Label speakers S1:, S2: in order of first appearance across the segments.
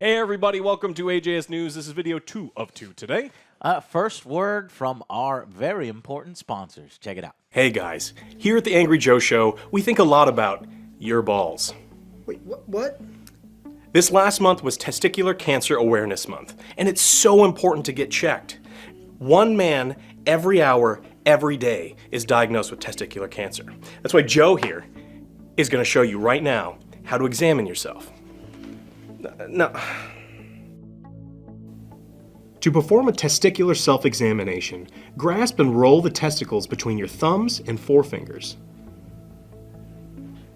S1: Hey everybody, welcome to AJS News. This is video 2 of 2 today.
S2: First word from our very important sponsors. Check it out.
S1: Hey guys, here at the Angry Joe Show, we think a lot about your balls.
S3: Wait, what?
S1: This last month was Testicular Cancer Awareness Month, and it's so important to get checked. One man every hour, every day is diagnosed with testicular cancer. That's why Joe here is going to show you right now how to examine yourself. No. To perform a testicular self-examination, grasp and roll the testicles between your thumbs and forefingers.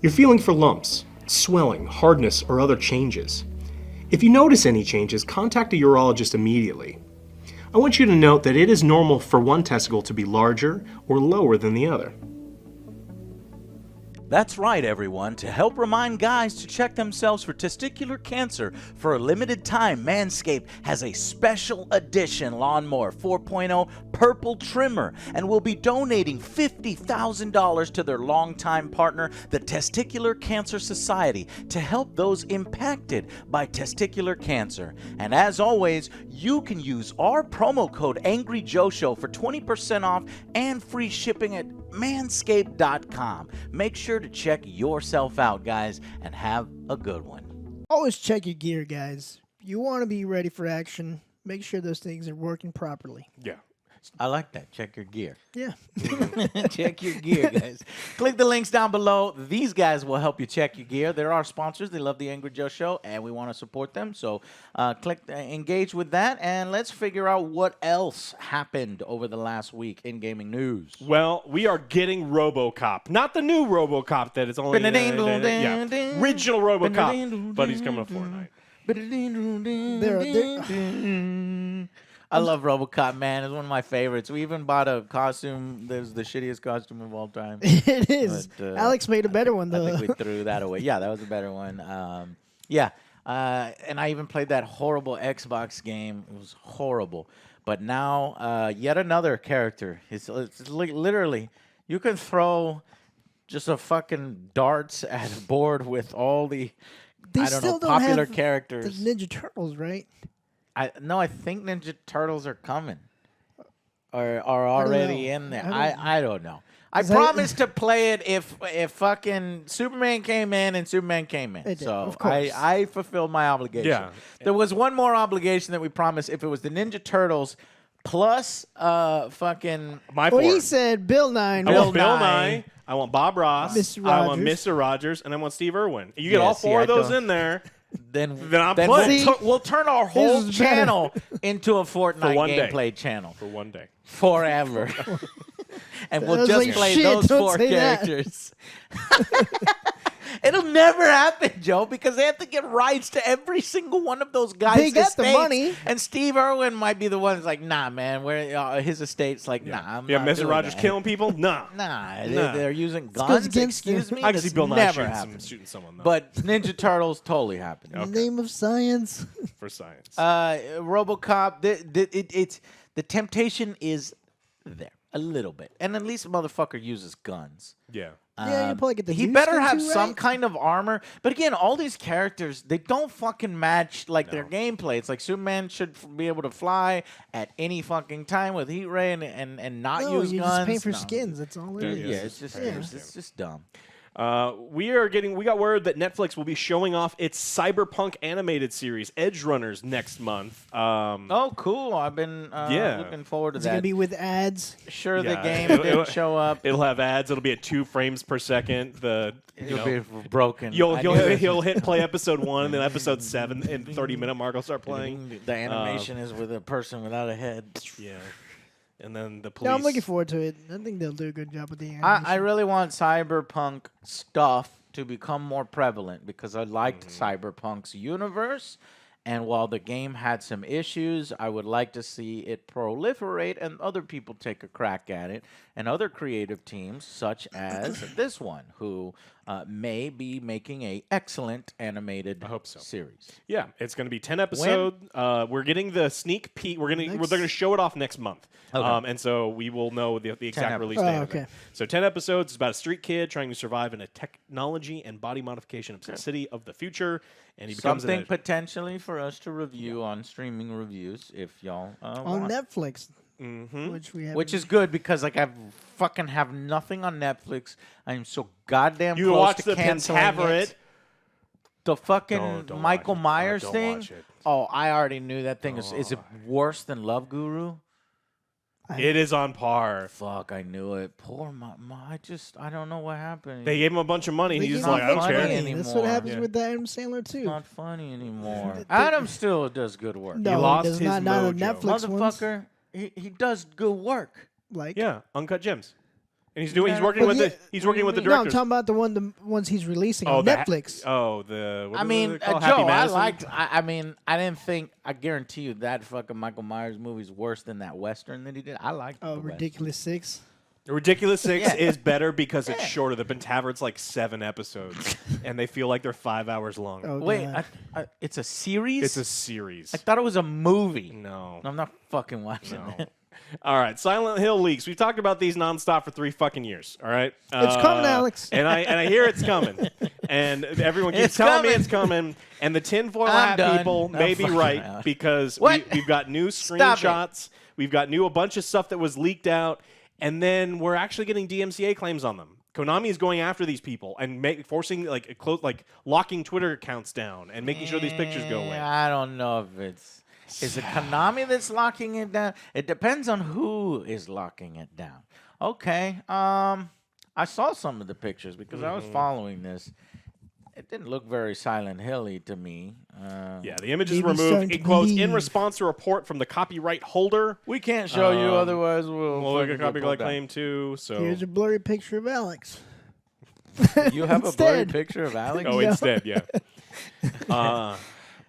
S1: You're feeling for lumps, swelling, hardness, or other changes. If you notice any changes, contact a urologist immediately. I want you to note that it is normal for one testicle to be larger or lower than the other.
S2: That's right, everyone. To help remind guys to check themselves for testicular cancer, for a limited time, Manscaped has a special edition Lawnmower 4.0 Purple Trimmer and will be donating $50,000 to their longtime partner, the Testicular Cancer Society, to help those impacted by testicular cancer. And as always, you can use our promo code AngryJoeShow for 20% off and free shipping at manscaped.com. Make sure to check yourself out, guys, and have a good one.
S3: Always check your gear, guys. You want to be ready for action. Make sure those things are working properly.
S1: Yeah.
S2: I like that. Check your gear.
S3: Yeah.
S2: Check your gear, guys. Click the links down below. These guys will help you check your gear. They're our sponsors. They love the Angry Joe Show, and we want to support them. So engage with that, and let's figure out what else happened over the last week in gaming news.
S1: Well, we are getting Robocop. Not the new Robocop that is only... original Robocop. But he's coming to Fortnite.
S2: I love Robocop, man. It's one of my favorites. We even bought a costume. There's the shittiest costume of all time.
S3: It is. But, Alex made a better one, though.
S2: I think we threw that away. Yeah, that was a better one. And I even played that horrible Xbox game. It was horrible. But now, yet another character. It's literally, you can throw just a fucking darts at a board with all the, popular characters.
S3: The Ninja Turtles, right?
S2: I think Ninja Turtles are coming, or are already in there. I don't know. I promised to play it if fucking Superman came in and Superman came in. So
S3: of course.
S2: I fulfilled my obligation.
S1: Yeah.
S2: There was one more obligation that we promised. If it was the Ninja Turtles plus fucking
S1: My
S3: Well,
S1: four.
S3: he said Bill Nye.
S1: I want Bill
S2: Nye.
S1: Nye. I want Bob Ross.
S3: Mr.
S1: I want
S3: Rogers.
S1: Mr. Rogers, and I want Steve Irwin. You get all four of those in there.
S2: then
S1: I'm playing.
S2: we'll turn our whole
S3: is better.
S2: channel into a Fortnite
S1: one day.
S2: gameplay channel
S1: For one day.
S2: forever. And we'll
S3: was
S2: just
S3: like,
S2: play
S3: shit,
S2: those
S3: don't
S2: four
S3: say that.
S2: characters. It'll never happen, Joe, because they have to get rights to every single one of those guys'
S3: They got the
S2: estates.
S3: money.
S2: And Steve Irwin might be the one that's like, nah, man, where his estate's like, nah, I'm not
S1: Mr.
S2: doing
S1: Rogers
S2: that.
S1: killing people? Nah.
S2: Nah,
S1: Nah.
S2: They're using
S3: 'cause
S2: guns.
S3: against
S2: Excuse
S3: them.
S2: me,
S1: I can see
S2: That's
S1: Bill Nye
S2: never happened.
S1: shooting someone, though.
S2: But Ninja Turtles totally happened.
S3: In the name of science.
S1: for science.
S2: RoboCop, it's the temptation is there a little bit, and at least the motherfucker uses guns.
S1: Yeah.
S3: Yeah, you probably get the
S2: He
S3: Houston
S2: better have
S3: too,
S2: some
S3: right?
S2: kind of armor. But again, all these characters, they don't fucking match like their gameplay. It's like Superman should be able to fly at any fucking time with heat ray and not
S3: No,
S2: use
S3: you
S2: guns.
S3: just pay for
S2: No.
S3: skins. That's all it
S2: Yeah,
S3: is.
S2: it's just dumb.
S1: We got word that Netflix will be showing off its Cyberpunk animated series, Edge Runners, next month.
S2: Oh, cool! I've been looking forward to
S3: It's going to
S2: that.
S3: be with ads.
S2: Sure, the
S1: Yeah,
S2: game
S1: it'll-
S2: didn't show up.
S1: It'll have ads. It'll be at 2 frames per second.
S2: It'll be broken.
S1: You'll
S2: I knew that.
S1: he'll hit play episode 1, and then episode 7 and 30-minute mark will start playing.
S2: The animation is with a person without a head.
S1: Yeah, and then the police.
S3: No, I'm looking forward to it. I think they'll do a good job with the animation.
S2: I really want Cyberpunk stuff to become more prevalent because I liked Cyberpunk's universe. And while the game had some issues, I would like to see it proliferate and other people take a crack at it. And other creative teams, such as this one, who may be making a excellent animated
S1: hope so.
S2: series.
S1: Yeah, it's going to be 10 episodes. We're getting the sneak peek. They're going to show it off next month.
S2: Okay.
S1: And so we will know the exact release date of it. So 10 episodes. It's about a street kid trying to survive in a technology and body modification obsessed city of the future. And he becomes
S2: something potentially for us to review on streaming reviews if y'all
S3: on
S2: want.
S3: Netflix.
S1: Mm-hmm.
S2: Which is good because like I fucking have nothing on Netflix. I'm so goddamn
S1: You
S2: close
S1: watch
S2: to
S1: the
S2: canceling
S1: Pentaveret.
S2: it. The fucking
S1: Don't
S2: Michael
S1: watch it.
S2: Myers
S1: Don't
S2: thing.
S1: watch it.
S2: Oh, I already knew that thing. Is it worse than Love Guru?
S1: It is on par.
S2: Fuck, I knew it. Poor I don't know what happened.
S1: They gave him a bunch of money.
S3: They
S1: He's
S3: give
S1: like,
S3: him
S1: I don't
S3: money.
S1: care.
S2: anymore.
S3: That's what happens
S1: Yeah.
S3: with Adam Sandler
S2: It's
S3: too.
S2: not funny anymore. Adam still does good work.
S3: No,
S1: lost
S3: he does
S1: his
S3: not. Not the
S1: mojo.
S3: Netflix ones.
S2: Motherfucker, he does good work.
S3: Like
S1: Yeah, Uncut Gems. And he's working
S3: But
S1: with
S3: yeah,
S1: he's working with the
S3: no, I'm
S1: directors.
S3: talking about the ones he's releasing on
S1: the
S3: Netflix.
S1: what
S2: I
S1: is
S2: mean,
S1: it called?
S2: Joe,
S1: Happy
S2: I
S1: Madison?
S2: liked. I mean, I didn't think. I guarantee you that fucking Michael Myers movie is worse than that Western that he did. I liked.
S3: Oh,
S2: the Western.
S3: Ridiculous Six.
S1: Ridiculous Six
S2: Yeah.
S1: is better because it's shorter. The Pentaveret's like 7 episodes, and they feel like they're 5 hours long.
S3: Oh,
S2: Wait,
S3: God.
S2: it's a series.
S1: It's a series.
S2: I thought it was a movie.
S1: No.
S2: I'm not fucking watching
S1: No.
S2: it.
S1: All right, Silent Hill leaks. We've talked about these nonstop for 3 fucking years. All right,
S3: It's coming, Alex.
S1: And I hear it's coming, and everyone keeps
S2: It's
S1: telling me
S2: coming.
S1: it's coming. And the tinfoil
S2: I'm
S1: hat
S2: done.
S1: people
S2: No,
S1: may be
S2: fucking
S1: right
S2: Alex.
S1: because
S2: What?
S1: we've got new
S2: Stop it.
S1: screenshots. We've got a bunch of stuff that was leaked out, and then we're actually getting DMCA claims on them. Konami is going after these people and forcing locking Twitter accounts down and making sure these pictures go away.
S2: I don't know if it's. Is it Konami that's locking it down? It depends on who is locking it down. Okay. I saw some of the pictures because I was following this. It didn't look very Silent Hill-y to me.
S1: Yeah, the image is
S3: Maybe
S1: removed.
S3: starting
S1: It
S3: to
S1: quotes, in
S3: believe.
S1: response to a report from the copyright holder.
S2: We can't show you, otherwise
S1: We'll
S2: we'll
S1: look
S2: fucking
S1: at
S2: get pulled
S1: copyright
S2: down.
S1: claim too. So
S3: Here's a blurry picture of Alex.
S2: You have a blurry
S3: Instead.
S2: picture of Alex?
S1: Oh,
S3: Yeah.
S1: instead, yeah.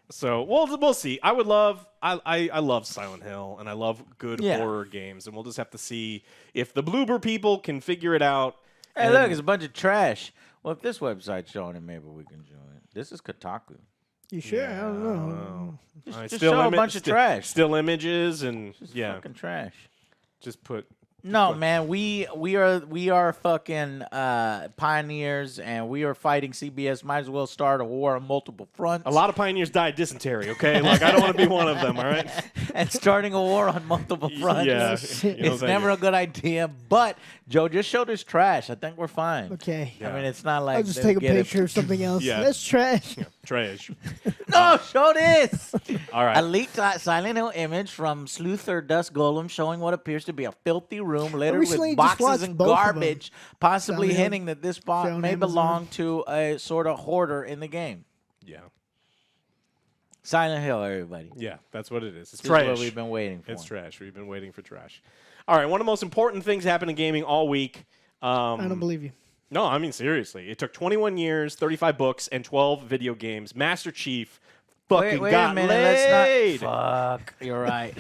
S1: So we'll see. I love Silent Hill and I love good
S2: Yeah.
S1: horror games, and we'll just have to see if the Bloober people can figure it out.
S2: Hey,
S1: And-
S2: look, it's a bunch of trash. Well, if this website's showing it, maybe we can join it. This is Kotaku.
S3: You sure? I don't know.
S1: All right,
S2: Just show a bunch of trash.
S1: Still images and
S2: Just
S1: yeah,
S2: fucking trash.
S1: just put.
S2: No, man, we are fucking pioneers, and we are fighting CBS. Might as well start a war on multiple fronts.
S1: A lot of pioneers died dysentery. Okay, like I don't want to be one of them. All right.
S2: and starting a war on multiple fronts.
S1: Yeah, you know,
S2: It's never a good idea. But Joe just showed us trash. I think we're fine.
S3: Okay.
S1: Yeah.
S2: I mean, it's not like
S3: I'll just
S2: they'll
S3: take a
S2: get it.
S3: picture of something else.
S1: Yeah.
S3: That's trash.
S1: trash.
S2: No, show this.
S1: All right.
S2: A leaked Silent Hill image from Sluther Dust Golem showing what appears to be a filthy room littered
S3: recently
S2: with
S3: just
S2: boxes
S3: watched
S2: and
S3: both of them.
S2: garbage, possibly
S3: Silent Hill
S2: hinting that this spot
S3: found
S2: may
S3: Amazon.
S2: belong to a sort of hoarder in the game.
S1: Yeah.
S2: Silent Hill, everybody.
S1: Yeah, that's what it is. It's
S2: This
S1: trash.
S2: is what we've been waiting for.
S1: It's trash. We've been waiting for trash. All right, one of the most important things happened in gaming all week.
S3: I don't believe you.
S1: No, I mean seriously. It took 21 years, 35 books, and 12 video games. Master Chief fucking
S2: Wait
S1: got
S2: a minute.
S1: laid.
S2: Let's not. Fuck. You're right.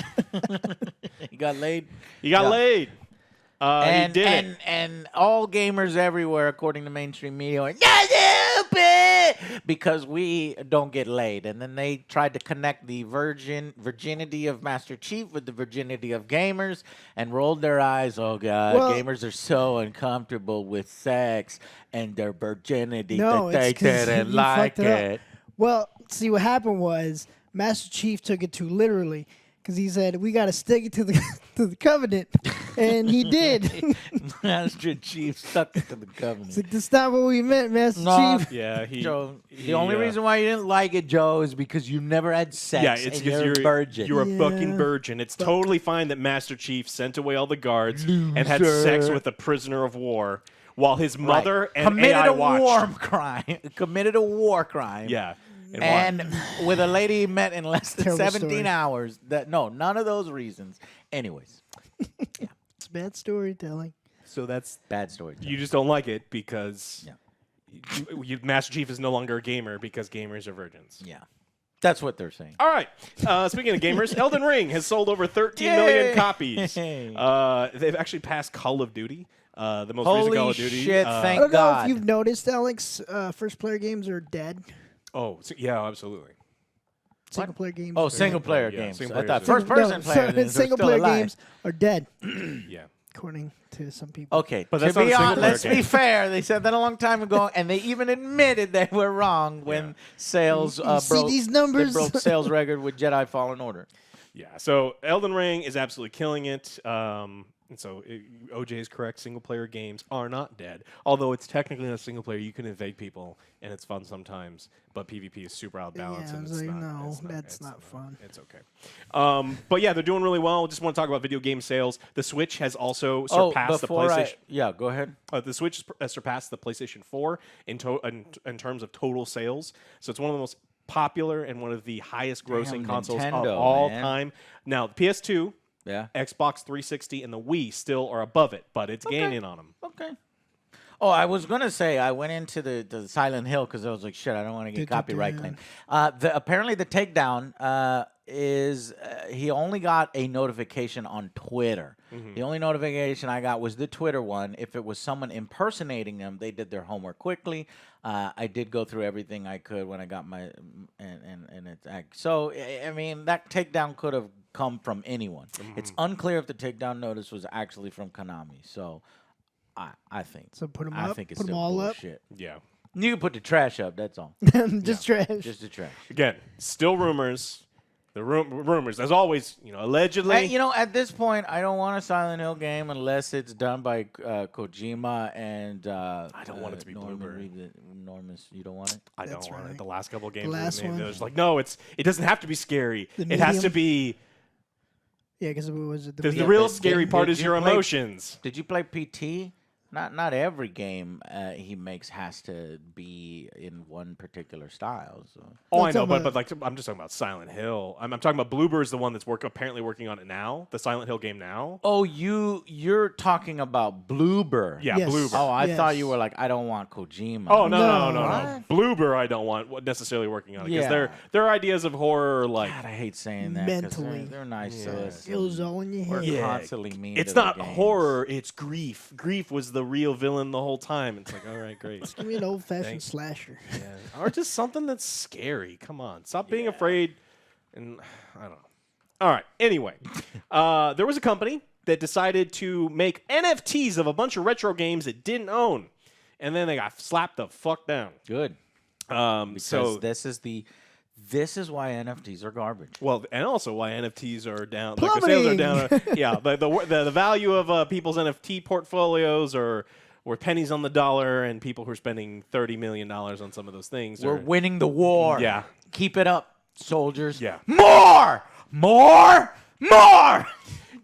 S2: He got laid.
S1: He got
S2: Yeah.
S1: laid.
S2: And,
S1: he did it.
S2: and all gamers everywhere, according to mainstream media, are stupid because we don't get laid. And then they tried to connect the virginity of Master Chief with the virginity of gamers and rolled their eyes. Oh God,
S3: Well-
S2: gamers are so uncomfortable with sex and their virginity
S3: No,
S2: that they
S3: it's 'cause
S2: didn't
S3: you
S2: like
S3: fucked it up.
S2: it.
S3: Well, see, what happened was Master Chief took it too literally because he said, we got to stick it to the to the covenant. And he did.
S2: Master Chief stuck it to the covenant.
S3: It's like, that's not what we meant, Master
S2: No.
S3: Chief.
S1: Yeah, he.
S2: Joe,
S1: he,
S2: the only reason why you didn't like it, Joe, is because you never had sex.
S1: Yeah, it's
S2: and
S1: because
S2: you're a virgin.
S1: You're a
S3: Yeah.
S1: fucking virgin. It's totally fine that Master Chief sent away all the guards and had sex with a prisoner of war while his mother and
S2: committed
S1: AI
S2: a
S1: watched.
S2: war crime. Committed a war crime.
S1: Yeah.
S2: And with a lady he met in less than
S3: Terrible
S2: 17
S3: story.
S2: hours. None of those reasons. Anyways,
S3: It's bad storytelling.
S1: So that's
S2: bad story.
S1: you just don't like it because
S2: Yeah.
S1: Master Chief is no longer a gamer because gamers are virgins.
S2: Yeah, that's what they're saying.
S1: All right. Speaking of gamers, Elden Ring has sold over 13 million
S2: Yay!
S1: copies. They've actually passed Call of Duty. the most
S2: Holy
S1: recent Call of Duty.
S2: shit,
S3: I
S2: thank
S3: don't know
S2: God.
S3: if you've noticed, Alex, first-player games are dead.
S1: Yeah, absolutely.
S3: Single-player games.
S2: Oh,
S3: are
S2: single-player
S1: Yeah,
S2: games.
S1: single
S2: I thought
S1: players
S2: first-person player games are still
S3: single-player
S2: alive.
S3: games are dead,
S1: Yeah.
S3: according to some people.
S2: Okay,
S1: But
S2: to
S1: that's not
S2: be
S1: a
S2: honest,
S1: single-player
S2: let's be
S1: game.
S2: fair. They said that a long time ago, and they even admitted they were wrong when sales
S3: You see
S2: broke.
S3: these numbers?
S2: They broke sales record with Jedi Fallen Order.
S1: Yeah, so Elden Ring is absolutely killing it. And so OJ is correct. Single-player games are not dead. Although it's technically not single-player, you can invade people, and it's fun sometimes. But PvP is super outbalanced,
S3: Yeah, I
S1: and
S3: was
S1: it's
S3: like,
S1: not.
S3: no,
S1: it's
S3: that's not fun.
S1: It's okay. But yeah, they're doing really well. Just want to talk about video game sales. The Switch has also surpassed the PlayStation.
S2: Yeah, go ahead.
S1: The Switch has surpassed the PlayStation 4 in terms of total sales. So it's one of the most popular and one of the highest grossing consoles of
S2: Nintendo,
S1: all
S2: man.
S1: time. Now, the PS2,
S2: Yeah.
S1: Xbox 360, and the Wii still are above it, but it's gaining on them.
S2: Okay. Oh, I was gonna say I went into the Silent Hill because I was like, shit, I don't want to get copyright claim. Apparently, the takedown is he only got a notification on Twitter. The only notification I got was the Twitter one. If it was someone impersonating them, they did their homework quickly. I did go through everything I could when I got my and it's so I mean that takedown could have come from anyone. It's unclear if the takedown notice was actually from Konami. So. I think.
S3: So put them
S2: I
S3: up,
S2: think it's
S3: put them
S2: still
S3: all
S2: bullshit.
S1: Yeah.
S2: You can put the trash up. That's all.
S3: Just trash.
S2: Just the trash.
S1: Again, still rumors. The rumors, as always, allegedly.
S2: At this point, I don't want a Silent Hill game unless it's done by Kojima and. I
S1: don't want it to be Bloober.
S2: Normus, you don't want it.
S1: I don't want it. The last couple of games,
S3: last one.
S1: they're just like, no, it doesn't have to be scary.
S3: The
S1: It has to
S3: medium.
S1: be.
S3: Yeah, because it was the
S1: The real scary part is your emotions.
S2: Did you play PT? Not every game he makes has to be in one particular style. So.
S1: Oh, I know, but I'm just talking about Silent Hill. I'm talking about Bloober is the one that's apparently working on it now, the Silent Hill game now.
S2: Oh, you're talking about Bloober.
S1: Yeah,
S3: Yes.
S1: Bloober.
S2: Oh, I thought you were like, I don't want Kojima.
S1: Oh no.
S3: No.
S1: Bloober, I don't want necessarily working on it because
S2: Yeah.
S1: their ideas of horror are like
S2: God, I hate saying that. 'Cause
S3: Mentally.
S2: they're nice to us.
S3: It was all in your
S2: We're
S3: head.
S2: constantly mean.
S1: it's
S2: to the
S1: not
S2: games.
S1: horror, it's grief. Grief was the real villain the whole time. It's like, all right, great.
S3: Give me an old-fashioned
S1: Thanks.
S3: slasher.
S1: Or just something that's scary. Come on, stop being afraid. And I don't know. All right. Anyway, there was a company that decided to make NFTs of a bunch of retro games it didn't own, and then they got slapped the fuck down.
S2: Good.
S1: Because
S2: So this is why NFTs are garbage.
S1: well, and also why NFTs are down. Like the sales are down. Yeah, the value of people's NFT portfolios are pennies on the dollar, and people who are spending $30 million on some of those things.
S2: We're
S1: are,
S2: winning the war.
S1: Yeah.
S2: Keep it up, soldiers.
S1: Yeah.
S2: More.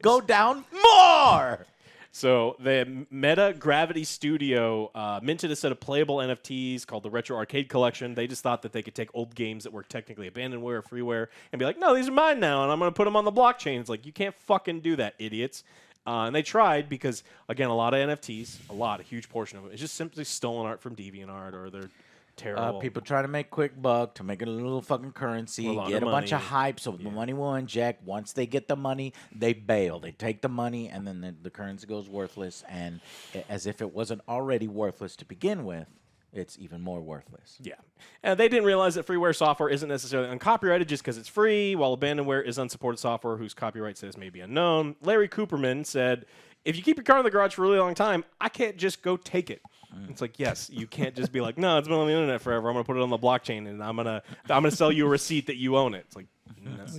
S2: Go down more.
S1: So the Meta Gravity Studio minted a set of playable NFTs called the Retro Arcade Collection. They just thought that they could take old games that were technically abandonware or freeware and be like, no, these are mine now, and I'm going to put them on the blockchain. It's like, you can't fucking do that, idiots. And they tried because, again, a lot of NFTs, a huge portion of it, is just simply stolen art from DeviantArt or they're terrible.
S2: People try to make quick buck to make it a little fucking currency,
S1: Or
S2: get a bunch of
S1: money.
S2: hype so the money will inject. Once they get the money, they bail. They take the money, and then the currency goes worthless. And as if it wasn't already worthless to begin with, it's even more worthless.
S1: Yeah. And they didn't realize that freeware software isn't necessarily uncopyrighted just because it's free, while abandonware is unsupported software whose copyright status may be unknown. Larry Cooperman said, if you keep your car in the garage for a really long time, I can't just go take it. It's like, yes, you can't just be like, no, it's been on the internet forever. I'm going to put it on the blockchain, and I'm gonna sell you a receipt that you own it. It's like,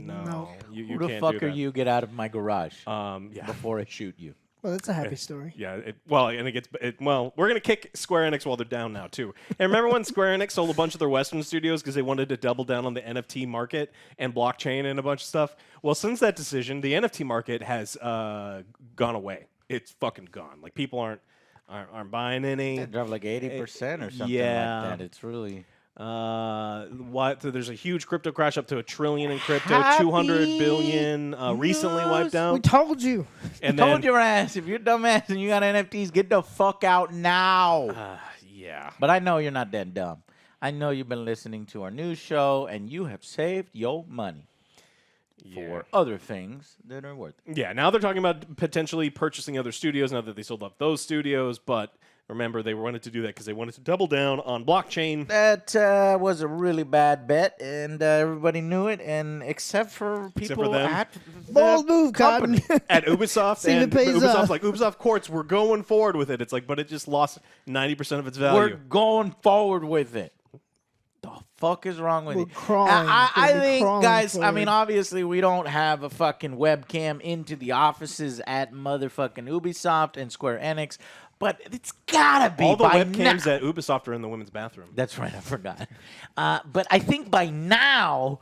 S1: no. You
S2: Who the
S1: can't
S2: fuck
S1: do
S2: are
S1: that.
S2: you? Get out of my garage
S1: Yeah.
S2: before I shoot you.
S3: Well, that's a happy story.
S1: Yeah, we're going to kick Square Enix while they're down now, too. And remember when Square Enix sold a bunch of their Western studios because they wanted to double down on the NFT market and blockchain and a bunch of stuff? Well, since that decision, the NFT market has gone away. It's fucking gone. Like, people aren't buying any.
S2: It dropped like 80% or something
S1: yeah.
S2: like that. It's really...
S1: There's a huge crypto crash up to $1 trillion in crypto,
S2: Happy
S1: 200 billion recently wiped
S3: We
S1: out.
S3: told you.
S1: And
S2: Told
S1: then,
S2: your ass, if you're dumbass and you got NFTs, get the fuck out now.
S1: yeah.
S2: But I know you're not that dumb. I know you've been listening to our news show and you have saved your money. for other things that are worth it.
S1: Yeah, now they're talking about potentially purchasing other studios now that they sold off those studios, but remember, they wanted to do that because they wanted to double down on blockchain.
S2: That was a really bad bet, and everybody knew it, and except for people
S1: them.
S2: at
S3: Bold
S2: the
S3: move,
S2: company.
S3: Cotton.
S1: At Ubisoft,
S3: See if
S1: and
S3: it pays
S1: Ubisoft's
S3: off.
S1: like, Ubisoft Courts, we're going forward with it. It's like, but it just lost 90% of its value.
S2: We're going forward with it. The fuck is wrong with
S3: We're
S2: you?
S3: crawling.
S2: I
S3: We'll be
S2: think,
S3: crawling
S2: guys, I
S3: forward.
S2: mean, obviously, we don't have a fucking webcam into the offices at motherfucking Ubisoft and Square Enix, but it's gotta be
S1: All the
S2: by
S1: webcams
S2: now.
S1: at Ubisoft are in the women's bathroom.
S2: That's right, I forgot. But I think by now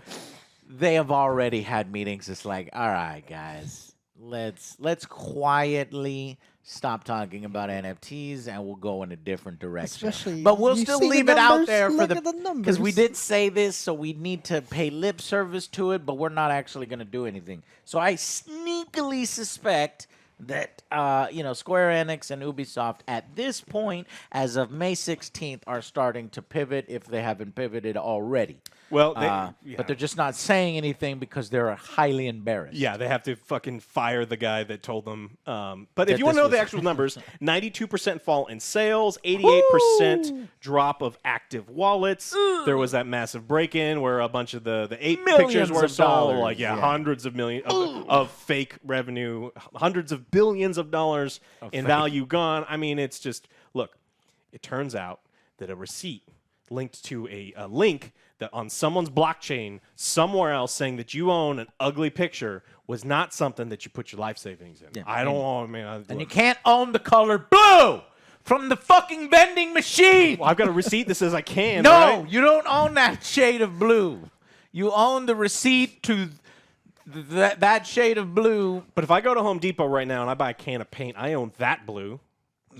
S2: they have already had meetings. It's like, all right, guys, let's quietly stop talking about NFTs and we'll go in a different direction.
S3: Especially,
S2: but we'll
S3: you
S2: still
S3: see the
S2: leave it out
S3: numbers?
S2: there for
S3: Look
S2: the
S3: at the
S2: because we
S3: numbers.
S2: did say this, so we need to pay lip service to it, but we're not actually going to do anything. So I sneakily suspect that Square Enix and Ubisoft at this point, as of May 16th, are starting to pivot if they haven't pivoted already.
S1: Well,
S2: But they're just not saying anything because they're highly embarrassed.
S1: Yeah, they have to fucking fire the guy that told them. But
S2: That
S1: if you want to
S2: this
S1: know the
S2: was-
S1: actual numbers, 92% fall in sales, 88% drop of active wallets. There was that massive break-in where a bunch of the ape
S2: Millions
S1: pictures were
S2: of
S1: sold.
S2: dollars,
S1: Like,
S2: yeah.
S1: hundreds of millions of fake revenue, hundreds of billions of dollars in value gone. I mean, it's just, look, it turns out that a receipt linked to a link that on someone's blockchain somewhere else saying that you own an ugly picture was not something that you put your life savings in.
S2: Yeah.
S1: I don't want, man.
S2: And you can't own the color blue from the fucking vending machine.
S1: Well, I've got a receipt that says I can.
S2: No,
S1: right?
S2: you don't own that shade of blue. You own the receipt to that shade of blue.
S1: But if I go to Home Depot right now and I buy a can of paint, I own that blue,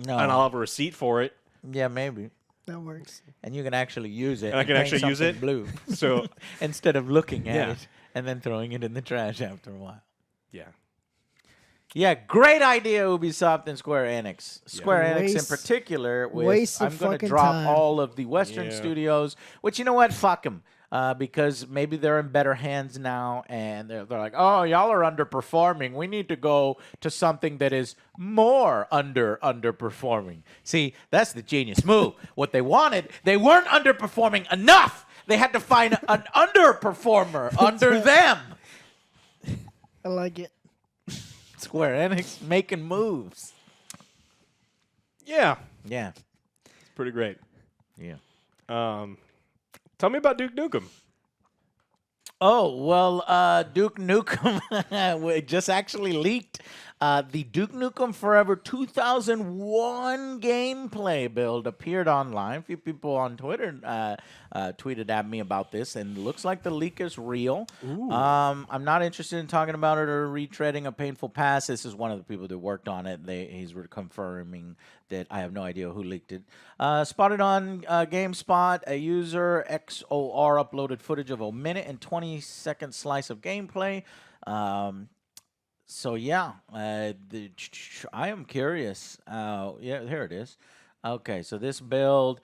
S2: No.
S1: and I'll have a receipt for it.
S2: Yeah, maybe.
S3: That works.
S2: And you can actually use it.
S1: And I can
S2: paint
S1: actually use
S2: something
S1: it?
S2: blue
S1: So,
S2: instead of looking at
S1: Yeah.
S2: it and then throwing it in the trash after a while.
S1: yeah.
S2: Yeah, great idea, Ubisoft and Square Enix. Square Enix in
S3: Waste-
S2: particular,
S3: waste of
S2: I'm going to
S3: fucking
S2: drop
S3: time.
S2: all of the Western
S1: Yeah.
S2: studios, which, you know what, fuck them. Because maybe they're in better hands now, and they're like, oh, y'all are underperforming. We need to go to something that is more underperforming. See, that's the genius move. What they wanted, they weren't underperforming enough. They had to find an underperformer under them.
S3: I like it.
S2: Square Enix making moves.
S1: Yeah.
S2: Yeah,
S1: It's pretty great.
S2: yeah.
S1: Tell me about Duke Nukem.
S2: Oh, well, Duke Nukem it just actually leaked. The Duke Nukem Forever 2001 gameplay build appeared online. A few people on Twitter tweeted at me about this, and it looks like the leak is real. I'm not interested in talking about it or retreading a painful past. This is one of the people that worked on it. He's confirming that I have no idea who leaked it. Spotted on GameSpot, a user XOR uploaded footage of a minute and 20-second slice of gameplay. So yeah, I am curious. Yeah, here it is. Okay, so this build,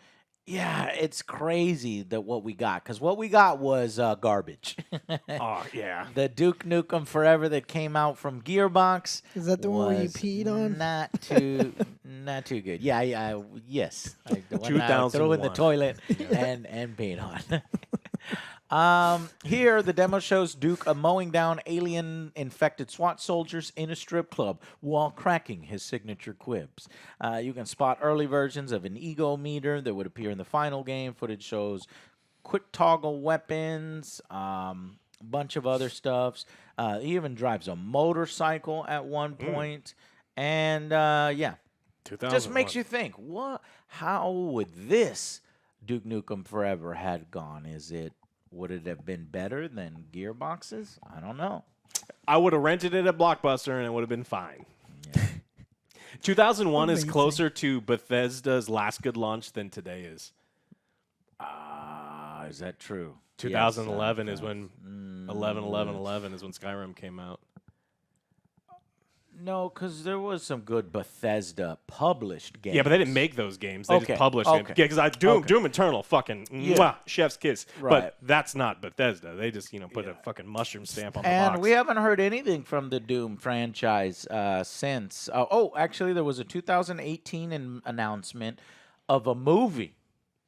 S2: yeah, it's crazy that what we got, because what we got was garbage.
S1: Oh, yeah.
S2: The Duke Nukem Forever that came out from Gearbox.
S3: Is that the one where you
S2: was
S3: peed on?
S2: Not too good. Yeah, yes. The one I threw in the
S1: 2001.
S2: toilet and peed on. Here, the demo shows Duke mowing down alien-infected SWAT soldiers in a strip club while cracking his signature quips. You can spot early versions of an ego meter that would appear in the final game. Footage shows quick toggle weapons, bunch of other stuffs. He even drives a motorcycle at one point. And, yeah,
S1: 2001.
S2: just makes you think, how would this Duke Nukem Forever had gone? Would it have been better than Gearbox's? I don't know.
S1: I would have rented it at Blockbuster and it would have been fine.
S2: Yeah.
S1: 2001 is
S3: Amazing.
S1: closer to Bethesda's last good launch than today is.
S2: Is that true?
S1: 2011
S2: Yes,
S1: is when 11/11/11 is when Skyrim came out.
S2: No, because there was some good Bethesda published games.
S1: Yeah, but they didn't make those games. They
S2: Okay,
S1: just published it.
S2: okay.
S1: Yeah, because Doom Eternal, fucking mwah, chef's kiss.
S2: Right.
S1: But that's not Bethesda. They just put a fucking mushroom stamp on the
S2: And
S1: box.
S2: we haven't heard anything from the Doom franchise since. Actually, there was a 2018 announcement of a movie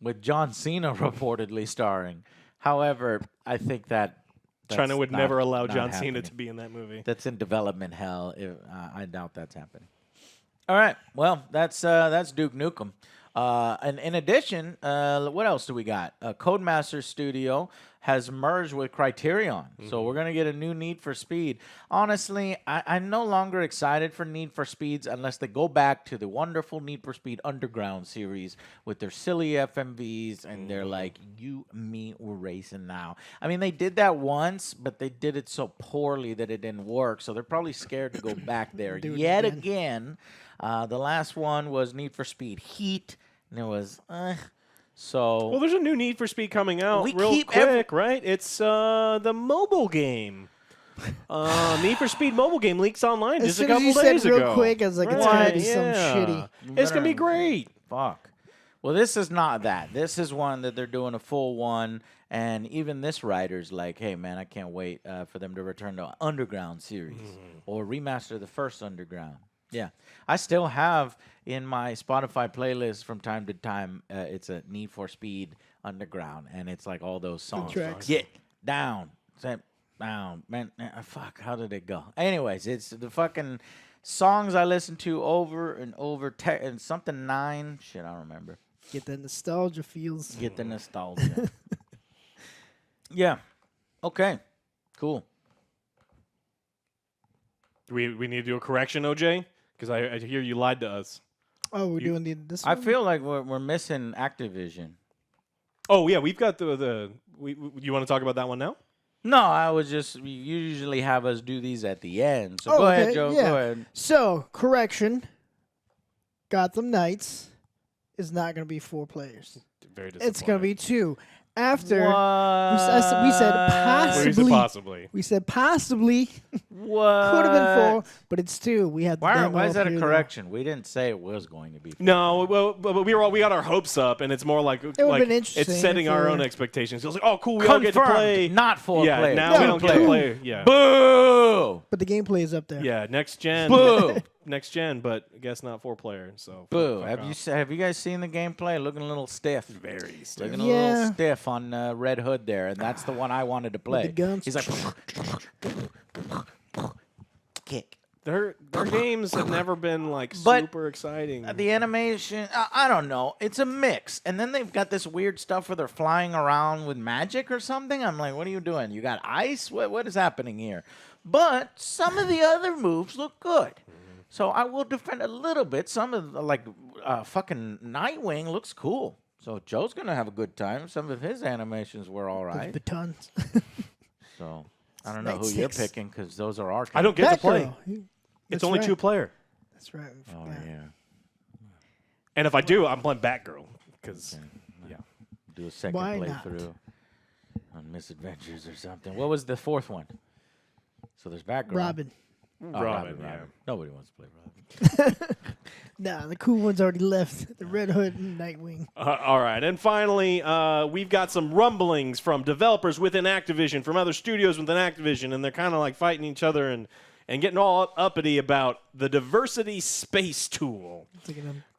S2: with John Cena reportedly starring. However, I think that
S1: China would never allow John Cena
S2: happening.
S1: to be in that movie.
S2: That's in development hell. I doubt that's happening. All right. Well, that's Duke Nukem. And in addition, what else do we got? Codemaster Studio has merged with Criterion. So we're going to get a new Need for Speed. Honestly, I'm no longer excited for Need for Speeds unless they go back to the wonderful Need for Speed Underground series with their silly FMVs and they're like, you and me, we're racing now. I mean, they did that once, but they did it so poorly that it didn't work. So they're probably scared to go back there yet again. The last one was Need for Speed Heat, and it was, so.
S1: Well, there's a new Need for Speed coming out
S2: We
S1: real
S2: keep
S1: quick, right? It's the mobile game. Need for Speed mobile game leaks online
S3: As
S1: just a
S3: soon as
S1: couple
S3: you
S1: days
S3: said real
S1: ago.
S3: quick, I was like, it's
S1: Right,
S3: gonna be some shitty.
S1: It's gonna be great.
S2: Fuck. Well, this is not that. This is one that they're doing a full one, and even this writer's like, hey, man, I can't wait for them to return to Underground series or remaster the first Underground. Yeah. I still have in my Spotify playlist from time to time, it's a Need for Speed Underground, and it's like all those songs.
S3: tracks.
S2: Get down. Sit down. Man, fuck, how did it go? Anyways, it's the fucking songs I listen to over and over. And something 9. Shit, I don't remember.
S3: Get the nostalgia feels.
S2: Get the nostalgia. Yeah. Okay. Cool.
S1: Do we need to do a correction, OJ? Because I hear you lied to us.
S3: Oh, we're doing this
S2: I
S3: one?
S2: feel like we're missing Activision.
S1: Oh yeah, we've got the you want to talk about that one now?
S2: No, I was just, you usually have us do these at the end. So
S3: Oh,
S2: go ahead,
S3: okay,
S2: Joe.
S3: yeah.
S2: Go ahead.
S3: So, correction. Gotham Knights is not going to be 4 players.
S1: Very disappointing.
S3: It's going to be 2. After
S2: What?
S3: we said
S1: What is it
S3: possibly.
S1: possibly?
S3: We said possibly
S2: What?
S3: could have been 4, but it's 2. We had the
S2: Why
S3: demo
S2: is that
S3: up
S2: a
S3: here,
S2: correction? We didn't say it was going to be.
S1: No, well, but we got our hopes up, and it's more like
S3: would've been
S1: it's
S3: interesting
S1: setting
S3: if
S1: our
S3: we
S1: own
S3: were-
S1: expectations. It was like, oh, cool, we all get to
S2: Confirmed,
S1: play.
S2: not 4
S1: Yeah,
S2: players.
S1: now
S3: No,
S1: we don't get to
S3: two.
S1: play. Yeah,
S2: Boo!
S3: But the gameplay is up there.
S1: yeah, next gen.
S2: Boo!
S1: Next gen, but I guess not 4 player. So
S2: Boo!
S1: fuck off.
S2: Have you guys seen the gameplay? Looking a little stiff.
S1: Very stiff.
S2: Looking a
S3: Yeah.
S2: little stiff on Red Hood there, and that's the one I wanted to play.
S3: the guns.
S2: He's like, kick.
S1: Their games have never been like
S2: But
S1: super exciting.
S2: The animation, I don't know. It's a mix. And then they've got this weird stuff where they're flying around with magic or something. I'm like, what are you doing? You got ice? What is happening here? But some of the other moves look good. So I will defend a little bit. Some of the, like, fucking Nightwing looks cool. So Joe's going to have a good time. Some of his animations were all right.
S3: The tons.
S2: So I don't know who
S3: Night
S2: you're
S3: 6.
S2: picking because those are our
S1: I don't get to play.
S3: Batgirl.
S1: It's
S3: That's
S1: only
S3: right.
S1: 2 player,
S3: That's right. we
S2: Oh,
S3: forgot.
S2: yeah.
S1: and if I do, I'm playing Batgirl because yeah.
S2: Do a second
S3: Why not?
S2: playthrough on Misadventures or something. What was the 4th one? So there's Batgirl.
S3: Robin.
S2: Oh,
S1: Robin, yeah.
S2: Nobody wants to play Robin.
S3: Nah, the cool ones already left. The Red Hood and Nightwing.
S1: All right, and finally, we've got some rumblings from developers within Activision, from other studios within Activision, and they're kind of like fighting each other and getting all uppity about the diversity space tool.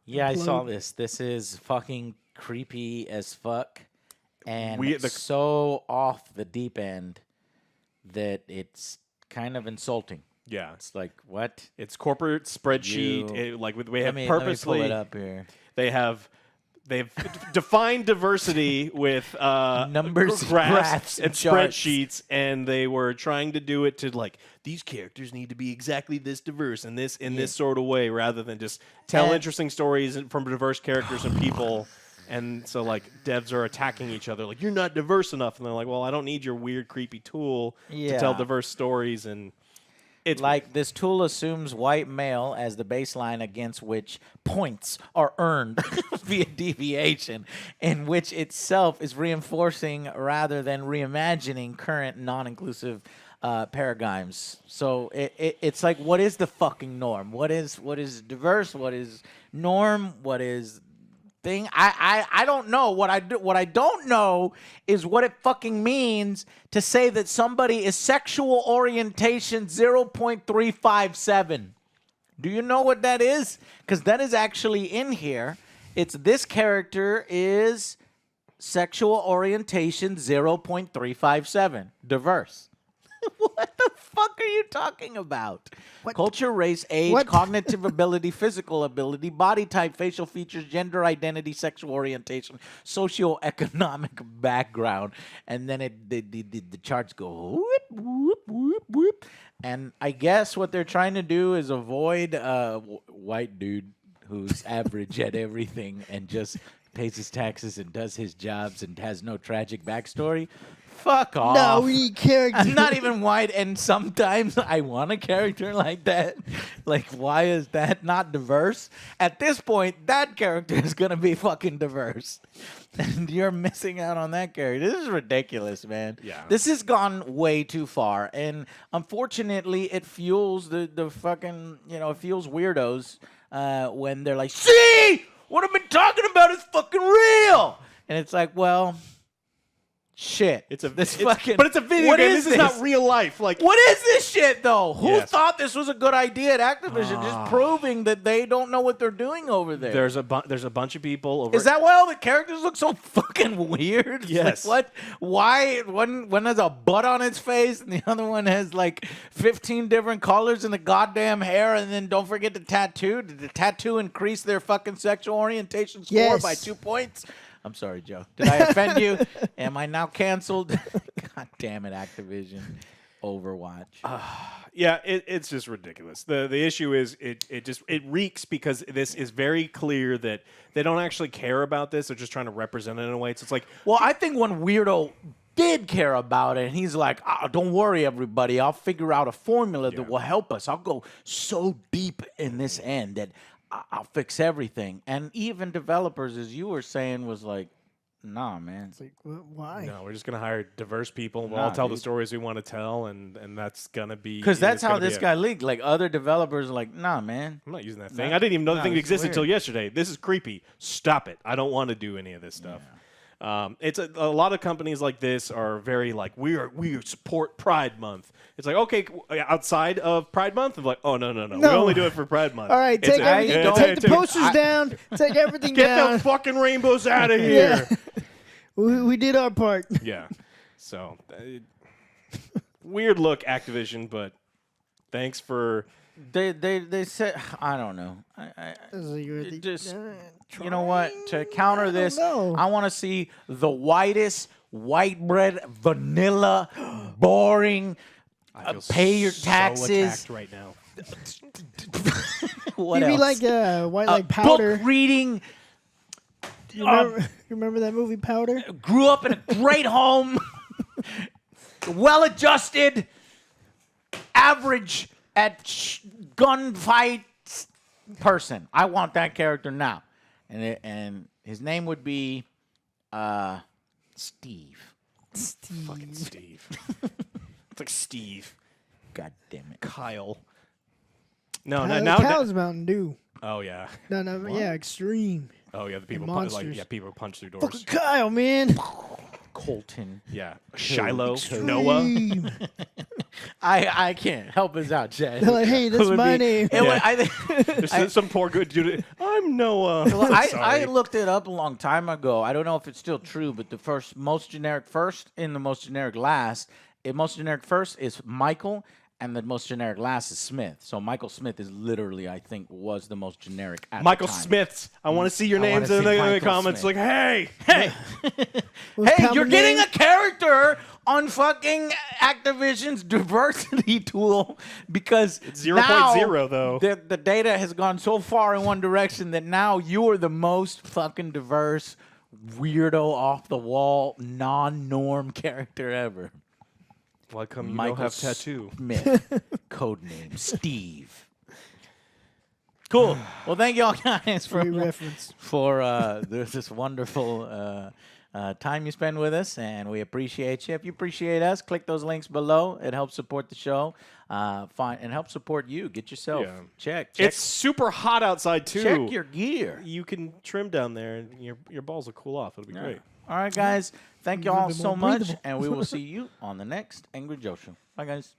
S2: Yeah, I saw
S3: Implode.
S2: this. This is fucking creepy as fuck, and
S1: We- the-
S2: so off the deep end that it's kind of insulting.
S1: Yeah,
S2: It's like, what?
S1: it's corporate spreadsheet.
S2: You-
S1: They
S2: Let
S1: have
S2: me
S1: purposely
S2: pull it up here.
S1: they've defined diversity with
S2: Numbers, graphs,
S1: and
S2: and charts.
S1: spreadsheets, and they were trying to do it to like these characters need to be exactly this diverse and this in this sort of way, rather than just tell
S2: And-
S1: interesting stories from diverse characters and people. And so, like, devs are attacking each other, like, you're not diverse enough. And they're like, well, I don't need your weird, creepy tool to tell
S2: Yeah.
S1: diverse stories. And it's
S2: Like, this tool assumes white male as the baseline against which points are earned via deviation, in which itself is reinforcing rather than reimagining current non-inclusive paradigms. So it's like, what is the fucking norm? What is diverse? What is norm? What is thing? I don't know. What I don't know is what it fucking means to say that somebody is sexual orientation 0.357. Do you know what that is? Because that is actually in here. It's this character is sexual orientation 0.357. Diverse. What the fuck are you talking about?
S3: What?
S2: Culture, race, age,
S3: What?
S2: cognitive ability, physical ability, body type, facial features, gender identity, sexual orientation, socioeconomic background. And then the charts go whoop, whoop, whoop, whoop. And I guess what they're trying to do is avoid a white dude who's average at everything and just pays his taxes and does his jobs and has no tragic backstory. Fuck off.
S3: No, we need characters.
S2: I'm not even white, and sometimes I want a character like that. Like, why is that not diverse? At this point, that character is going to be fucking diverse. And you're missing out on that character. This is ridiculous, man.
S1: Yeah.
S2: This has gone way too far. And unfortunately, it fuels the fucking, it fuels weirdos when they're like, see, what I've been talking about is fucking real. And it's like, well... shit.
S1: But it's a video
S2: what
S1: game.
S2: Is
S1: this is not real life. Like,
S2: what is this shit though? Who
S1: Yes.
S2: thought this was a good idea at Activision? Just proving that they don't know what they're doing over there.
S1: there's a bunch of people over.
S2: Is that why all the characters look so fucking weird? It's
S1: Yes.
S2: Like, what? Why? One has a butt on its face, and the other one has like 15 different colors in the goddamn hair, and then don't forget the tattoo. Did the tattoo increase their fucking sexual orientation score
S3: Yes.
S2: by 2 points? I'm sorry, Joe. Did I offend you? Am I now canceled? God damn it, Activision. Overwatch.
S1: Yeah, it's just ridiculous. The issue is it reeks because this is very clear that they don't actually care about this. They're just trying to represent it in a way. So it's like,
S2: Well, I think one weirdo did care about it, and he's like, don't worry, everybody. I'll figure out a formula that will help us. I'll go so deep in this end that I'll fix everything. And even developers, as you were saying, was like, nah, man.
S3: It's like, why?
S1: no, we're just gonna hire diverse people. We'll
S2: Nah,
S1: all tell the
S2: dude.
S1: stories we want to tell, and that's gonna be
S2: Because that's
S1: it's
S2: how
S1: gonna be
S2: this
S1: it.
S2: guy leaked. Like, other developers are like, nah, man.
S1: I'm not using that thing. I didn't even know the thing
S2: it's
S1: existed
S2: weird.
S1: until yesterday. This is creepy. Stop it. I don't want to do any of this stuff. It's a lot of companies like this are very like we support Pride Month. It's like, okay, outside of Pride Month, I'm like, oh no, we
S3: No.
S1: only do it for Pride Month.
S3: All right,
S1: It's
S3: take
S1: a-
S3: everything.
S2: don't-
S3: Take the posters down. Take everything
S1: Get
S3: down.
S1: the fucking rainbows out of here.
S3: Yeah. We did our part.
S1: Yeah. So weird look, Activision, but thanks for.
S2: They said, I don't know.
S3: Just,
S2: Just, you know what? To counter this,
S3: know.
S2: I want to see the whitest, white bread, vanilla, boring,
S1: I feel
S2: pay your
S1: so
S2: taxes.
S1: attacked right now.
S2: What
S3: Maybe
S2: else?
S3: like white like powder.
S2: Book reading,
S3: You remember that movie Powder?
S2: grew up in a great home, well-adjusted, average at gunfights person. I want that character now. And his name would be Steve.
S1: Fucking Steve. It's like Steve.
S2: God damn it.
S1: Kyle. No,
S3: Now Kyle's Mountain Dew.
S1: Oh yeah.
S3: No, yeah, extreme.
S1: Oh yeah. The people
S3: monsters.
S1: people punch through doors.
S3: Fucking Kyle, man.
S2: Colton.
S1: Yeah. Shiloh.
S2: Extreme.
S1: Noah.
S3: Extreme.
S2: I can't help us out, Chad.
S3: They're like, hey,
S2: It
S3: that's
S2: would
S3: my
S2: be-
S3: name.
S2: it would- I think-
S1: There's some poor good dude. I'm Noah.
S2: Well, I
S1: Sorry.
S2: looked it up a long time ago. I don't know if it's still true, but the most generic first and the most generic last. Most generic first is Michael, and the most generic last is Smith. So Michael Smith is literally, I think, was the most generic at
S1: Michael
S2: the time.
S1: Smiths. I want to see your
S2: I wanna
S1: names in
S2: see
S1: the
S2: Michael
S1: comments.
S2: Smith.
S1: Like, hey,
S2: Hey,
S3: What's
S2: hey,
S3: common
S2: you're getting
S3: name?
S2: a character on fucking Activision's diversity tool because
S1: It's 0.0 though.
S2: The data has gone so far in one direction that now you are the most fucking diverse, weirdo, off the wall, non-norm character ever.
S1: Why come you
S2: Michael
S1: don't have tattoo?
S2: Smith, codename Steve. Cool. Well, thank y'all guys
S3: Free reference.
S2: for this wonderful time you spend with us, and we appreciate you. If you appreciate us, click those links below. It helps support the show. And help support you. Get yourself check.
S4: It's super hot outside too.
S2: Check your gear.
S4: You can trim down there, and your balls will cool off. It'll be great.
S2: All right, guys. Thank you
S3: A little
S2: all
S3: bit
S2: so
S3: more
S2: much,
S3: breathable.
S2: and we will see you on the next Angry Joe Show. Bye, guys.